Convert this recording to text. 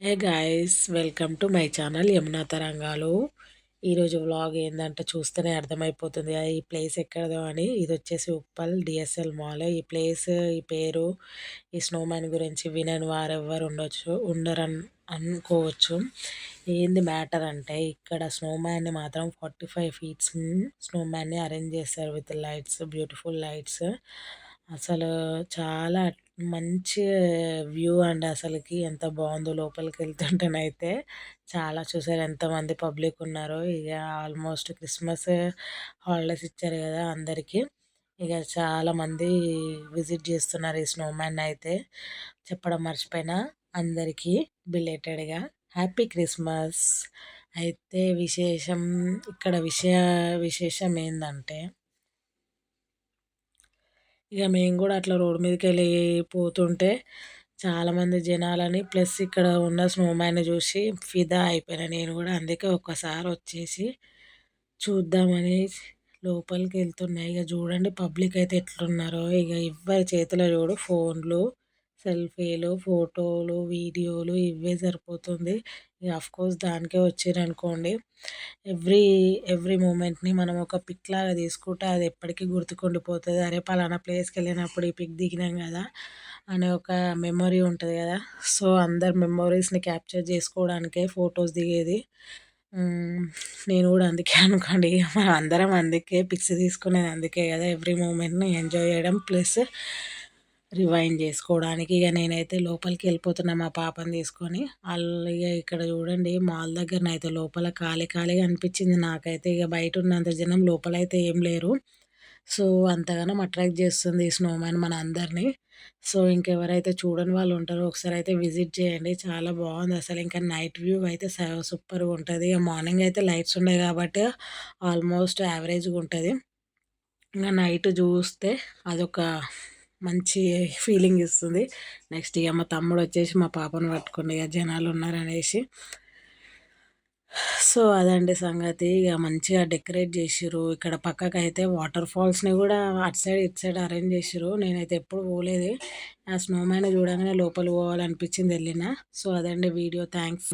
Hey guys, welcome to my channel Yamuna తరంగాలు. ఈరోజు vlog ఏంటంటే చూస్తేనే అర్థమైపోతుంది కదా ఈ ప్లేస్ ఎక్కడదో అని. ఇది వచ్చేసి ఉప్పల్ డిఎస్ఎల్ మాల్. ఈ ప్లేస్, ఈ పేరు, ఈ స్నోమ్యాన్ గురించి వినని వారు ఎవరు ఉండరని అనుకోవచ్చు. ఏంది మ్యాటర్ అంటే ఇక్కడ స్నోమ్యాన్ని మాత్రం 45 ఫీట్స్ స్నోమ్యాన్ని అరేంజ్ చేస్తారు విత్ లైట్స్, బ్యూటిఫుల్ లైట్స్. అసలు చాలా మంచి వ్యూ అండి. అసలుకి ఎంత బాగుందో లోపలికి వెళ్తుంటేనైతే. చాలా చూసారు ఎంతమంది పబ్లిక్ ఉన్నారో. ఇక ఆల్మోస్ట్ క్రిస్మస్ హాలిడేస్ ఇచ్చారు కదా అందరికీ. ఇక చాలామంది విజిట్ చేస్తున్నారు ఈ స్నోమ్యాన్ అయితే. చెప్పడం మర్చిపోయినా, అందరికీ బిలేటెడ్గా హ్యాపీ క్రిస్మస్. అయితే ఇక్కడ విశేషం ఏంటంటే, ఇక మేము కూడా అట్లా రోడ్డు మీదకి వెళ్ళి పోతుంటే చాలామంది జనాలని, ప్లస్ ఇక్కడ ఉన్న స్నోమ్యాన్ చూసి ఫిదా అయిపోయినా నేను కూడా. అందుకే ఒక్కసారి వచ్చేసి చూద్దామని లోపలికి వెళ్తున్నా. ఇక చూడండి పబ్లిక్ అయితే ఎట్లున్నారో. ఇక ఎవ్వరి చేతిలో చూడు ఫోన్లు, సెల్ఫీలు, ఫోటోలు, వీడియోలు ఇవే సరిపోతుంది. ఇక అఫ్కోర్స్ దానికే వచ్చిరనుకోండి. ఎవ్రీ ఎవ్రీ మూమెంట్ని మనం ఒక పిక్ లాగా తీసుకుంటే అది ఎప్పటికీ గుర్తుకుండిపోతుంది. అరే పలానా ప్లేస్కి వెళ్ళినప్పుడు ఈ పిక్ దిగినాం కదా అనే ఒక మెమొరీ ఉంటుంది కదా. సో అందరు మెమొరీస్ని క్యాప్చర్ చేసుకోవడానికే ఫొటోస్ దిగేది. నేను కూడా అందుకే అనుకోండి. మనం అందరం అందుకే పిక్స్ తీసుకునేది అందుకే కదా, ఎవ్రీ మూమెంట్ని ఎంజాయ్ చేయడం ప్లస్ రివైండ్ చేసుకోవడానికి. ఇక నేనైతే లోపలికి వెళ్ళిపోతున్నా మా పాపని తీసుకొని. వాళ్ళు ఇక ఇక్కడ చూడండి మాల్ దగ్గరనైతే లోపల ఖాళీ ఖాళీగా అనిపించింది నాకైతే. ఇక బయట ఉన్నంత జనం లోపలైతే ఏం లేరు. సో అంతగానం అట్రాక్ట్ చేస్తుంది ఈ స్నోమ్యాన్ మన అందరినీ. సో ఇంకెవరైతే చూడని వాళ్ళు ఉంటారో ఒకసారి అయితే విజిట్ చేయండి. చాలా బాగుంది అసలు. ఇంకా నైట్ వ్యూ అయితే సూపర్గా ఉంటుంది. ఇక మార్నింగ్ అయితే లైట్స్ ఉన్నాయి కాబట్టి ఆల్మోస్ట్ యావరేజ్గా ఉంటుంది. ఇంకా నైట్ చూస్తే అదొక మంచి ఫీలింగ్ ఇస్తుంది. నెక్స్ట్ ఇక మా తమ్ముడు వచ్చేసి మా పాపను పట్టుకుని ఇక జనాలు ఉన్నారనేసి. సో అదండి సంగతి. ఇక మంచిగా డెకరేట్ చేసిర్రు. ఇక్కడ పక్కకైతే వాటర్ ఫాల్స్ని కూడా అటు సైడ్ ఇటు సైడ్ అరేంజ్ చేసిర్రు. నేనైతే ఎప్పుడు పోలేదు. ఆ స్నోమ్యాన్ చూడగానే లోపల పోవాలనిపించింది వెళ్ళిన. సో అదండి వీడియో. థ్యాంక్స్.